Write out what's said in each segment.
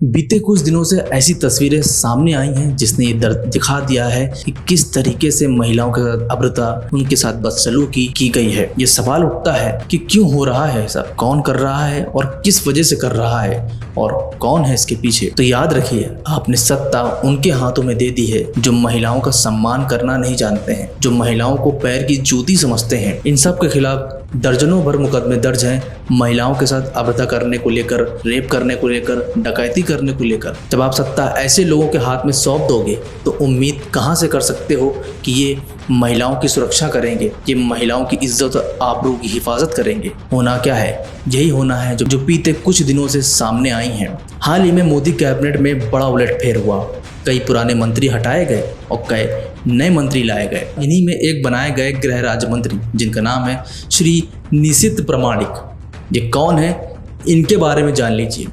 बीते कुछ दिनों से ऐसी तस्वीरें सामने आई हैं जिसने ये दर्द दिखा दिया है कि किस तरीके से महिलाओं के साथ अभद्रता, उनके साथ बदसलूकी की गई है। ये सवाल उठता है कि क्यों हो रहा है ऐसा, कौन कर रहा है और किस वजह से कर रहा है और कौन है इसके पीछे। तो याद रखिए, आपने सत्ता उनके हाथों में दे दी है जो महिलाओं का सम्मान करना नहीं जानते हैं, जो महिलाओं को पैर की जूती समझते हैं। इन सब के खिलाफ दर्जनों भर मुकदमे दर्ज हैं, महिलाओं के साथ अभद्रता करने को लेकर, रेप करने को लेकर, डकैती करने को लेकर। जब आप सत्ता ऐसे लोगों के हाथ में सौंप दोगे तो उम्मीद कहां से कर सकते हो कि ये महिलाओं की सुरक्षा करेंगे, ये महिलाओं की इज्जत और आबरू की हिफाजत करेंगे। होना क्या है, यही होना है जो बीते कुछ दिनों से सामने आई हैं। हाल ही में मोदी कैबिनेट में बड़ा उलटफेर हुआ, कई पुराने मंत्री हटाए गए और कई नए मंत्री लाए गए। इन्हीं में एक बनाए गए गृह राज्य मंत्री जिनका नाम है श्री निशित प्रामाणिक। ये कौन है, इनके बारे में जान लीजिए।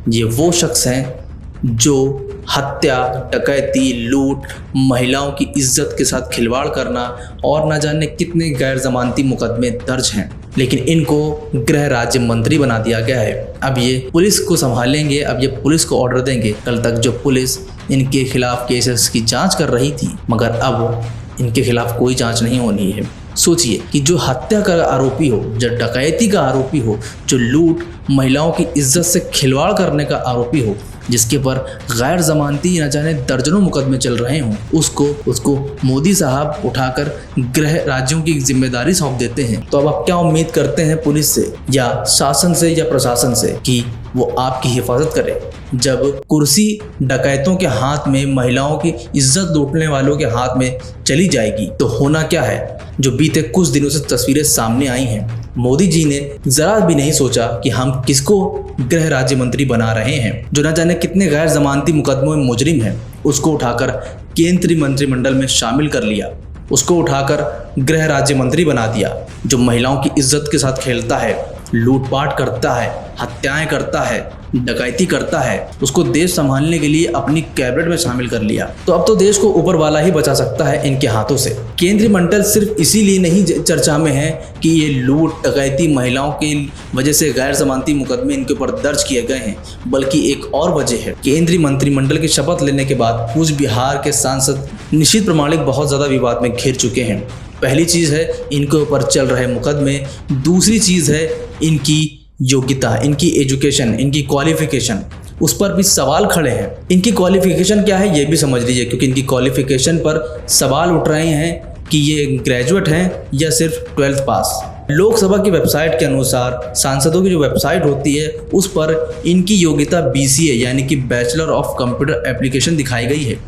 ये वो शख्स हैं जो हत्या, डकैती, लूट, महिलाओं की इज्जत के साथ खिलवाड़ करना और न जाने कितने गैर जमानती मुकदमे दर्ज हैं, लेकिन इनको गृह राज्य मंत्री बना दिया गया है। अब ये पुलिस को संभालेंगे, अब ये पुलिस को ऑर्डर देंगे। कल तक जो पुलिस इनके खिलाफ केसेस की जांच कर रही थी, मगर अब इनके खिलाफ कोई जांच नहीं होनी है। सोचिए कि जो हत्या का आरोपी हो, जो डकैती का आरोपी हो, जो लूट, महिलाओं की इज्जत से खिलवाड़ करने का आरोपी हो, जिसके पर गैर जमानती न जाने दर्जनों मुकदमे चल रहे हों, उसको मोदी साहब उठाकर गृह राज्यों की जिम्मेदारी सौंप देते हैं। तो अब आप क्या उम्मीद करते हैं पुलिस से या शासन से या प्रशासन से कि वो आपकी हिफाजत करे? जब कुर्सी डकैतों के हाथ में, महिलाओं की इज्जत लूटने वालों के हाथ में चली जाएगी तो होना क्या है, जो बीते कुछ दिनों से तस्वीरें सामने आई हैं। मोदी जी ने जरा भी नहीं सोचा कि हम किसको गृह राज्य मंत्री बना रहे हैं। जो न जाने कितने गैर जमानती मुकदमों में मुजरिम हैं, उसको उठाकर केंद्रीय मंत्रिमंडल में शामिल कर लिया, उसको उठाकर गृह राज्य मंत्री बना दिया। जो महिलाओं की इज्जत के साथ खेलता है, लूटपाट करता है, हत्याएं करता है, डकैती करता है, उसको देश संभालने के लिए अपनी कैबिनेट में शामिल कर लिया। तो अब तो देश को ऊपर वाला ही बचा सकता है इनके हाथों से। केंद्रीय मंडल सिर्फ इसीलिए नहीं चर्चा में है कि ये लूट, डकैती, महिलाओं की वजह से गैर जमानती मुकदमे इनके ऊपर दर्ज किए गए हैं, बल्कि एक और वजह है। केंद्रीय मंत्रिमंडल की शपथ लेने के बाद कूच बिहार के सांसद निशित प्रामाणिक बहुत ज़्यादा विवाद में घिर चुके हैं। पहली चीज़ है इनके ऊपर चल रहे मुकदमे, दूसरी चीज़ है इनकी योग्यता, इनकी एजुकेशन, इनकी क्वालिफिकेशन, उस पर भी सवाल खड़े हैं। इनकी क्वालिफिकेशन क्या है ये भी समझ लीजिए, क्योंकि इनकी क्वालिफिकेशन पर सवाल उठ रहे हैं कि ये ग्रेजुएट हैं या सिर्फ 12th पास। लोकसभा की वेबसाइट के अनुसार सांसदों की जो वेबसाइट होती है उस पर इनकी योग्यता BCA यानी कि बैचलर ऑफ कंप्यूटर एप्लीकेशन दिखाई गई है,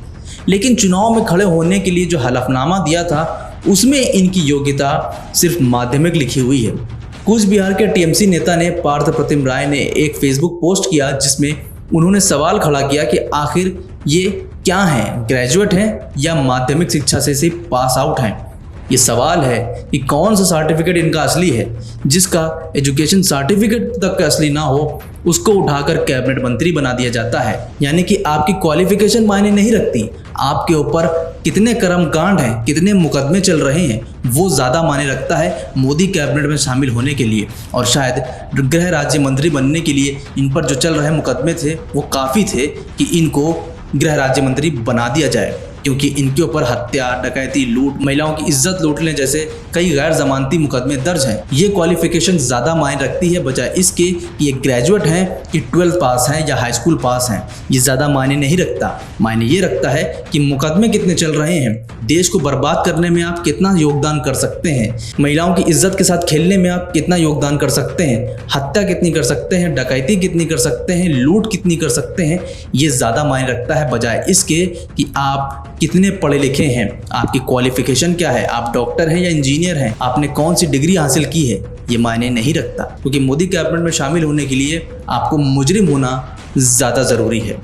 लेकिन चुनाव में खड़े होने के लिए जो हलफनामा दिया था उसमें इनकी योग्यता सिर्फ माध्यमिक लिखी हुई है। कूच बिहार के TMC नेता ने पार्थ प्रतिम राय ने एक फेसबुक पोस्ट किया जिसमें उन्होंने सवाल खड़ा किया कि आखिर ये क्या हैं, ग्रेजुएट हैं या माध्यमिक शिक्षा से सिर्फ पास आउट हैं। ये सवाल है कि कौन सा सर्टिफिकेट इनका असली है। जिसका एजुकेशन सर्टिफिकेट तक का असली ना हो उसको उठाकर कैबिनेट मंत्री बना दिया जाता है। यानी कि आपकी क्वालिफिकेशन मायने नहीं रखती, आपके ऊपर कितने कर्मकांड हैं, कितने मुकदमे चल रहे हैं, वो ज़्यादा मायने रखता है मोदी कैबिनेट में शामिल होने के लिए। और शायद गृह राज्य मंत्री बनने के लिए इन पर जो चल रहे मुकदमे थे वो काफ़ी थे कि इनको गृह राज्य मंत्री बना दिया जाए, क्योंकि इनके ऊपर हत्या, डकैती, लूट, महिलाओं की इज्जत लूटने जैसे कई गैर जमानती मुकदमे दर्ज हैं। ये क्वालिफिकेशन ज़्यादा मायने रखती है बजाय इसके कि ये ग्रेजुएट हैं कि 12th पास हैं या हाई स्कूल पास हैं। ये ज़्यादा मायने नहीं रखता। मायने ये रखता है कि मुकदमे कितने चल रहे हैं, देश को बर्बाद करने में आप कितना योगदान कर सकते हैं, महिलाओं की इज्जत के साथ खेलने में आप कितना योगदान कर सकते हैं, हत्या कितनी कर सकते हैं, डकैती कितनी कर सकते हैं, लूट कितनी कर सकते हैं। ये ज़्यादा मायने रखता है बजाय इसके कि आप कितने पढ़े लिखे हैं, आपकी क्वालिफिकेशन क्या है, आप डॉक्टर हैं या इंजीनियर हैं, आपने कौन सी डिग्री हासिल की है। ये मायने नहीं रखता, क्योंकि मोदी कैबिनेट में शामिल होने के लिए आपको मुजरिम होना ज़्यादा ज़रूरी है।